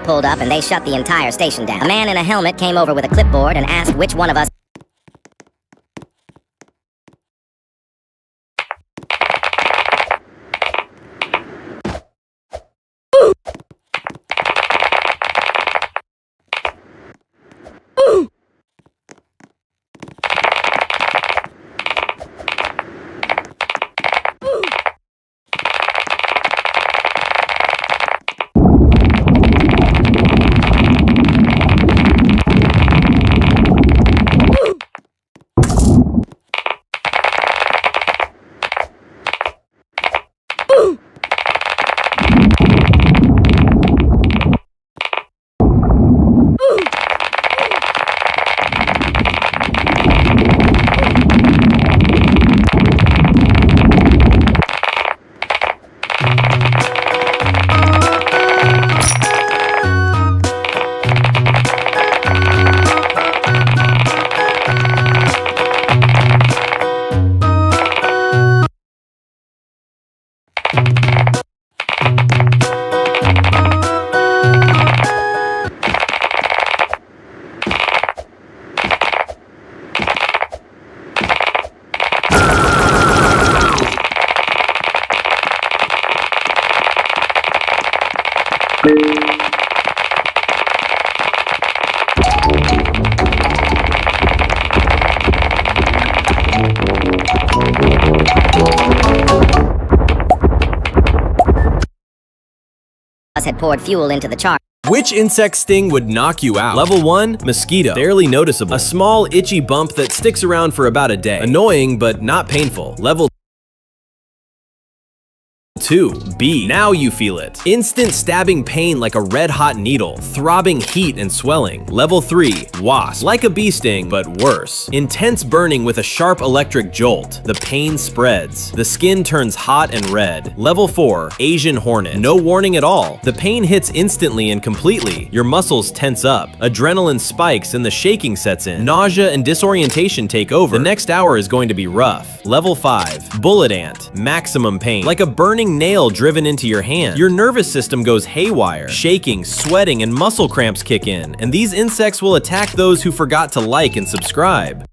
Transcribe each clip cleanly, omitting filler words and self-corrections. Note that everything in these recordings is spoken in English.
pulled up and they shut the entire station down. A man in a helmet came over with a clipboard and asked which one of us had poured fuel into the charge. Which insect sting would knock you out? Level 1, mosquito. Barely noticeable. A small, itchy bump that sticks around for about a day. Annoying, but not painful. Level 2, bee. Now you feel it. Instant stabbing pain like a red-hot needle. Throbbing heat and swelling. Level 3, wasp. Like a bee sting, but worse. Intense burning with a sharp electric jolt. The pain spreads. The skin turns hot and red. Level 4, Asian hornet. No warning at all. The pain hits instantly and completely. Your muscles tense up. Adrenaline spikes and the shaking sets in. Nausea and disorientation take over. The next hour is going to be rough. Level 5, bullet ant. Maximum pain. Like a burning nail driven into your hand. Your nervous system goes haywire. Shaking, sweating, and muscle cramps kick in. And these insects will attack those who forgot to like and subscribe.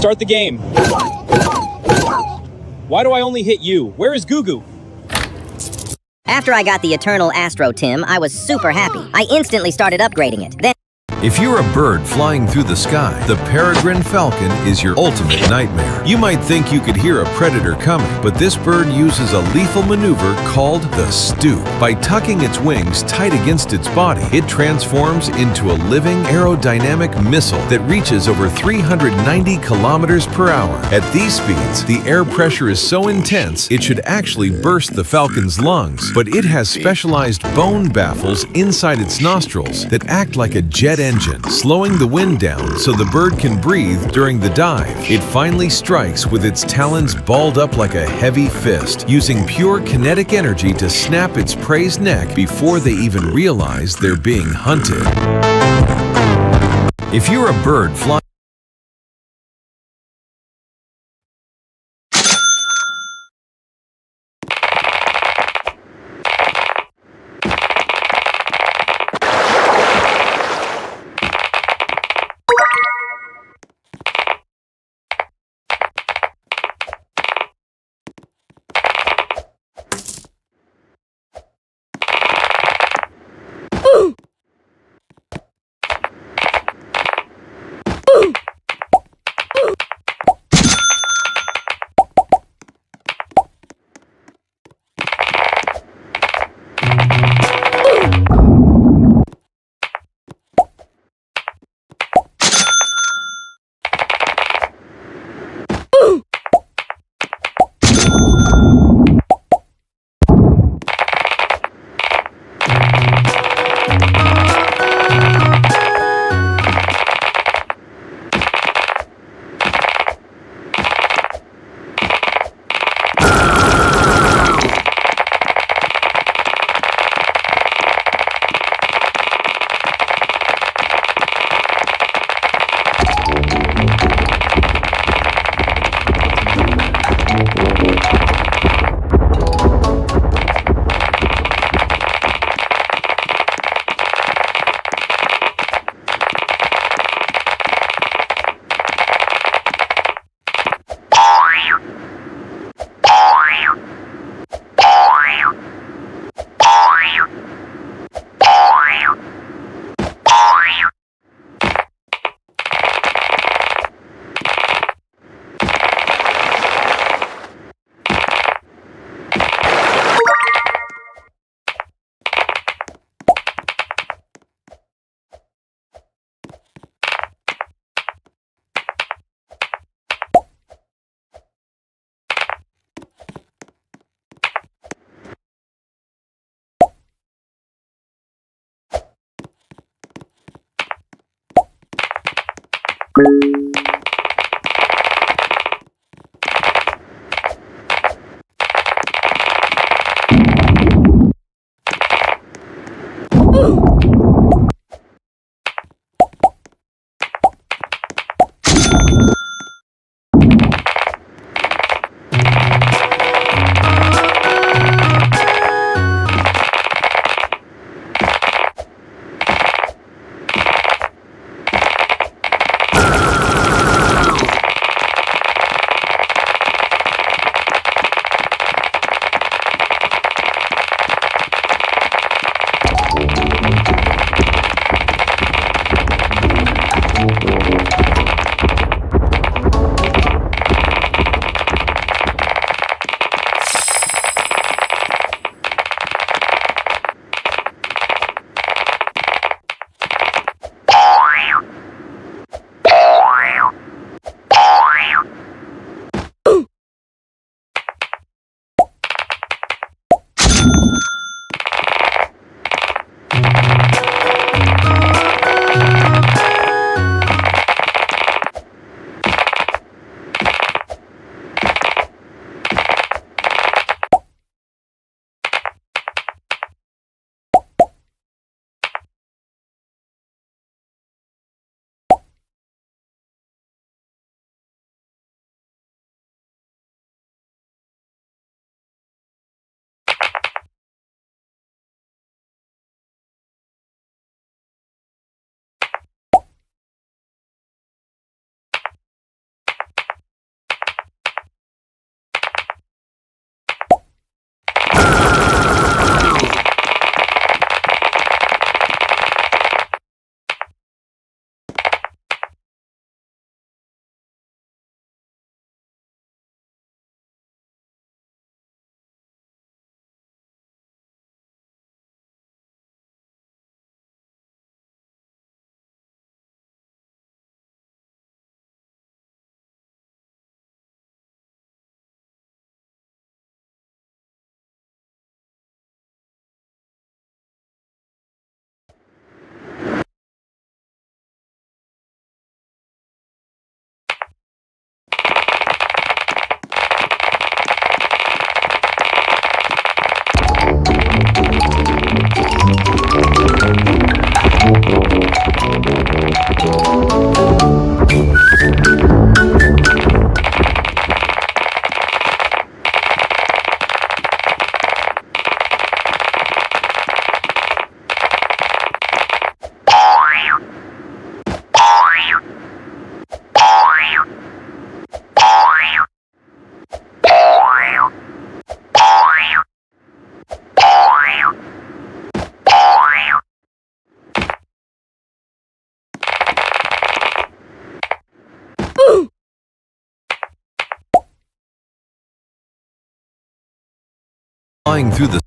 Start the game. Why do I only hit you? Where is Goo Goo? After I got the Eternal Astro Tim, I was super happy. I instantly started upgrading it. Then If you're a bird flying through the sky, the peregrine falcon is your ultimate nightmare. You might think you could hear a predator coming, but this bird uses a lethal maneuver called the stoop. By tucking its wings tight against its body, it transforms into a living aerodynamic missile that reaches over 390 kilometers per hour. At these speeds, the air pressure is so intense it should actually burst the falcon's lungs, but it has specialized bone baffles inside its nostrils that act like a jet engine, slowing the wind down so the bird can breathe during the dive. It finally strikes with its talons balled up like a heavy fist, using pure kinetic energy to snap its prey's neck before they even realize they're being hunted. If you're a bird flying Flying through the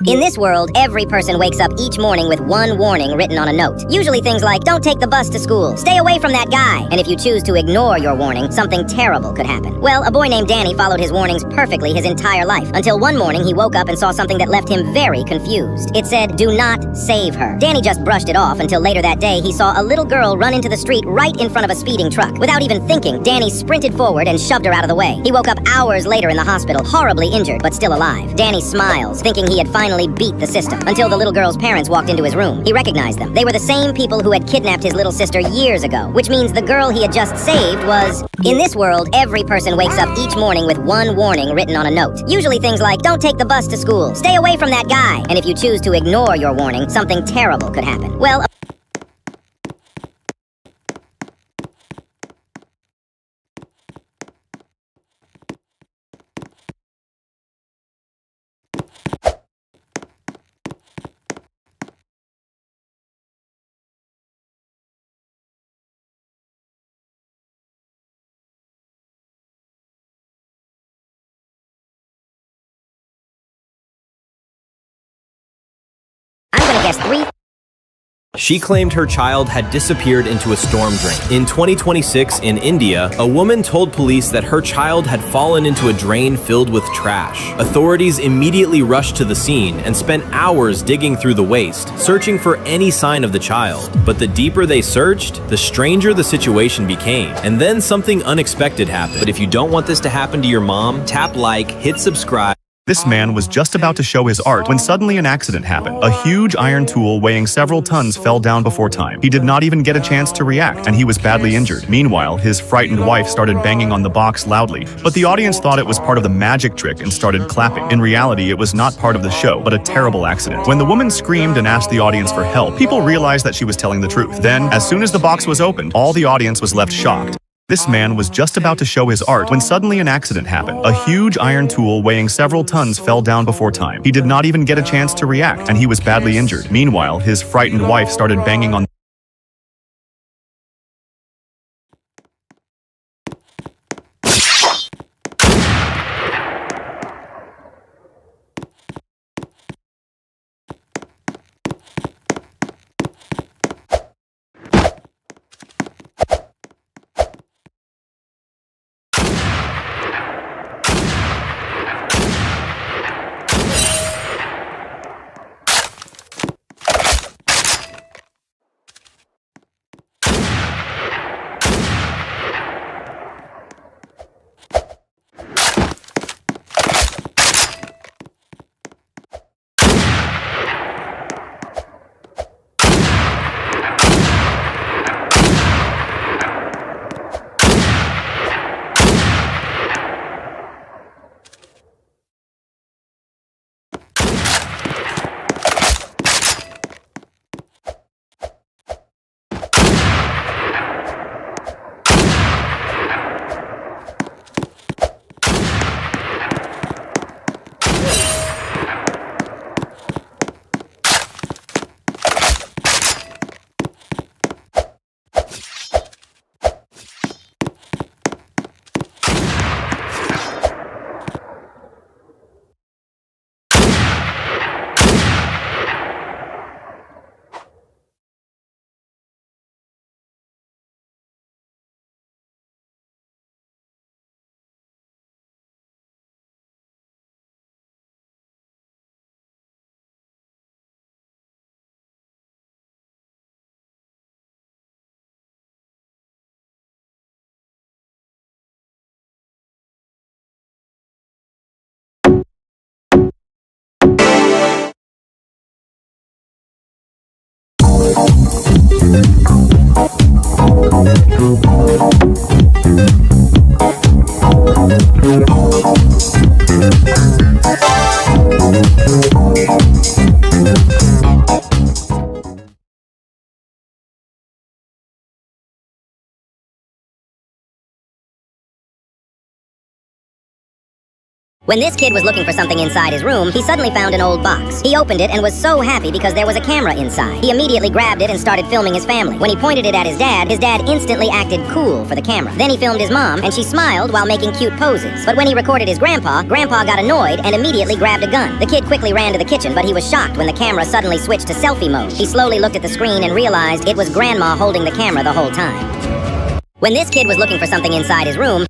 In this world, every person wakes up each morning with one warning written on a note. Usually things like, don't take the bus to school, stay away from that guy, and if you choose to ignore your warning, something terrible could happen. Well, a boy named Danny followed his warnings perfectly his entire life, until one morning he woke up and saw something that left him very confused. It said, do not save her. Danny just brushed it off until later that day he saw a little girl run into the street right in front of a speeding truck. Without even thinking, Danny sprinted forward and shoved her out of the way. He woke up hours later in the hospital, horribly injured, but still alive. Danny smiles, thinking he had finally beat the system, until the little girl's parents walked into his room. He recognized them. They were the same people who had kidnapped his little sister years ago, which means the girl he had just saved was... In this world, every person wakes up each morning with one warning written on a note. Usually things like, don't take the bus to school, stay away from that guy, and if you choose to ignore your warning, something terrible could happen. Well, I'm gonna guess 3. She claimed her child had disappeared into a storm drain. In 2026, in India, a woman told police that her child had fallen into a drain filled with trash. Authorities immediately rushed to the scene and spent hours digging through the waste, searching for any sign of the child. But the deeper they searched, the stranger the situation became. And then something unexpected happened. But if you don't want this to happen to your mom, tap like, hit subscribe. This man was just about to show his art when suddenly an accident happened. A huge iron tool weighing several tons fell down before time. He did not even get a chance to react, and he was badly injured. Meanwhile, his frightened wife started banging on the box loudly, but the audience thought it was part of the magic trick and started clapping. In reality, it was not part of the show, but a terrible accident. When the woman screamed and asked the audience for help, people realized that she was telling the truth. Then, as soon as the box was opened, all the audience was left shocked. This man was just about to show his art when suddenly an accident happened. A huge iron tool weighing several tons fell down before time. He did not even get a chance to react, and he was badly injured. Meanwhile, his frightened wife started banging on When this kid was looking for something inside his room, he suddenly found an old box. He opened it and was so happy because there was a camera inside. He immediately grabbed it and started filming his family. When he pointed it at his dad instantly acted cool for the camera. Then he filmed his mom, and she smiled while making cute poses. But when he recorded his grandpa got annoyed and immediately grabbed a gun. The kid quickly ran to the kitchen, but he was shocked when the camera suddenly switched to selfie mode. He slowly looked at the screen and realized it was Grandma holding the camera the whole time. When this kid was looking for something inside his room,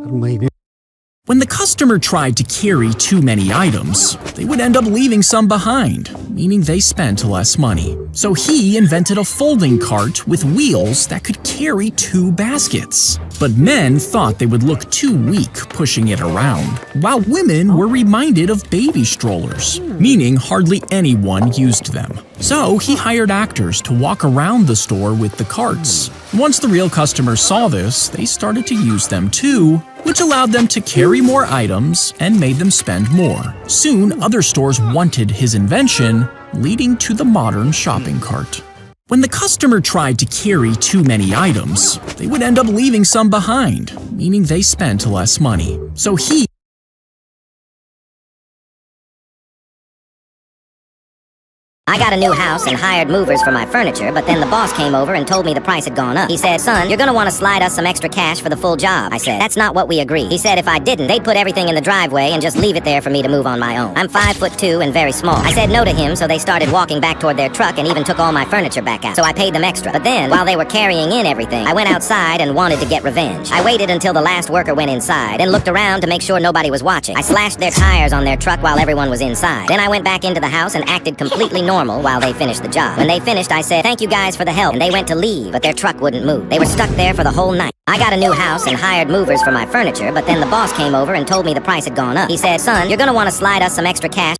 When the customer tried to carry too many items, they would end up leaving some behind, meaning they spent less money. So he invented a folding cart with wheels that could carry 2 baskets. But men thought they would look too weak pushing it around, while women were reminded of baby strollers, meaning hardly anyone used them. So he hired actors to walk around the store with the carts. Once the real customers saw this, they started to use them too, which allowed them to carry more items and made them spend more. Soon, other stores wanted his invention, leading to the modern shopping cart. When the customer tried to carry too many items, they would end up leaving some behind, meaning they spent less money. So he I got a new house and hired movers for my furniture, but then the boss came over and told me the price had gone up. He said, "Son, you're gonna want to slide us some extra cash for the full job." I said, "That's not what we agreed." He said if I didn't, they'd put everything in the driveway and just leave it there for me to move on my own. I'm 5'2" and very small. I said no to him, so they started walking back toward their truck and even took all my furniture back out. So I paid them extra. But then, while they were carrying in everything, I went outside and wanted to get revenge. I waited until the last worker went inside and looked around to make sure nobody was watching. I slashed their tires on their truck while everyone was inside. Then I went back into the house and acted completely normal while they finished the job. When they finished, I said, "Thank you guys for the help," and they went to leave, but their truck wouldn't move. They were stuck there for the whole night. I got a new house and hired movers for my furniture, but then the boss came over and told me the price had gone up. He said, "Son, you're gonna want to slide us some extra cash."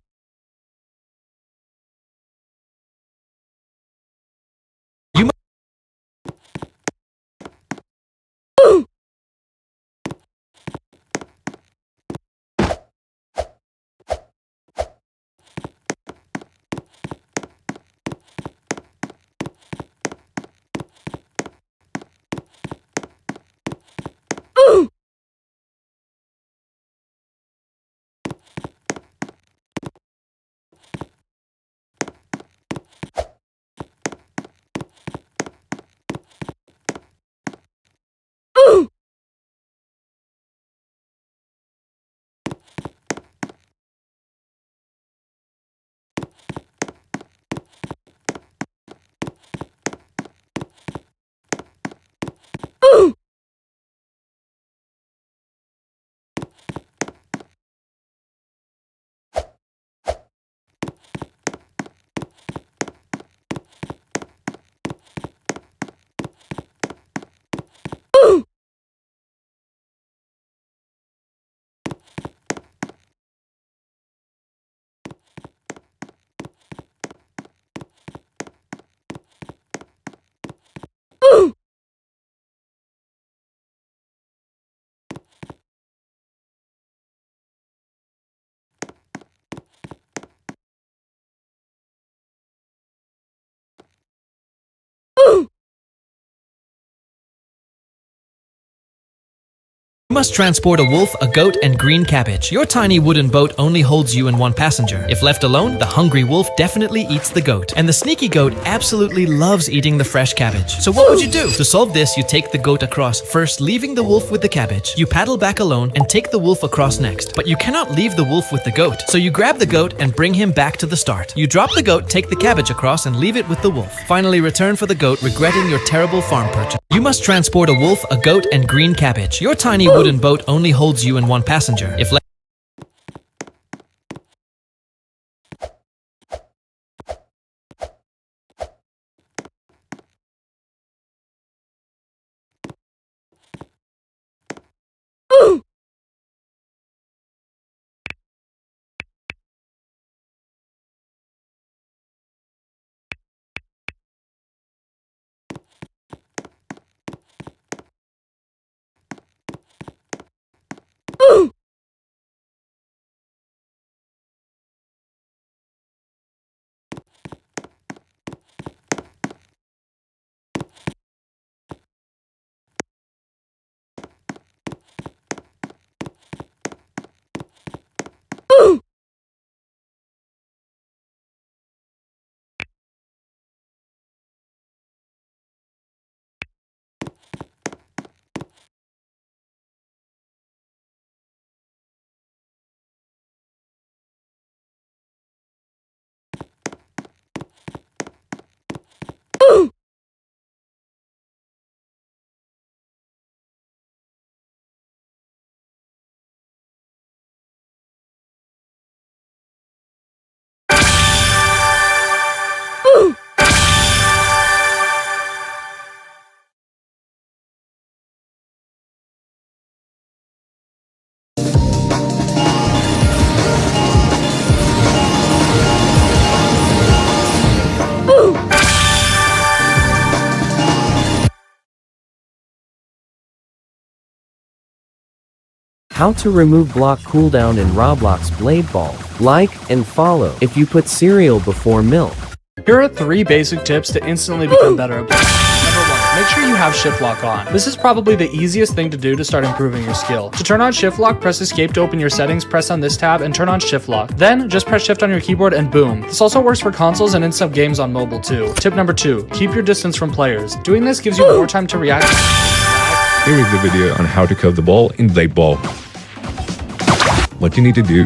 You must transport a wolf, a goat, and green cabbage. Your tiny wooden boat only holds you and 1 passenger. If left alone, the hungry wolf definitely eats the goat. And the sneaky goat absolutely loves eating the fresh cabbage. So what would you do? To solve this, you take the goat across, first leaving the wolf with the cabbage. You paddle back alone and take the wolf across next. But you cannot leave the wolf with the goat. So you grab the goat and bring him back to the start. You drop the goat, take the cabbage across, and leave it with the wolf. Finally return for the goat, regretting your terrible farm purchase. You must transport a wolf, a goat, and green cabbage. Your tiny wooden boat only holds you and 1 passenger. If How to remove block cooldown in Roblox Blade Ball. Like and follow if you put cereal before milk. Here are 3 basic tips to instantly become better at Blade. Number 1, make sure you have shift lock on. This is probably the easiest thing to do to start improving your skill. To turn on shift lock, press escape to open your settings, press on this tab, and turn on shift lock. Then, just press shift on your keyboard and boom. This also works for consoles and in some games on mobile too. Tip number 2, keep your distance from players. Doing this gives you more time to react. Here is the video on how to code the ball in Blade Ball. What you need to do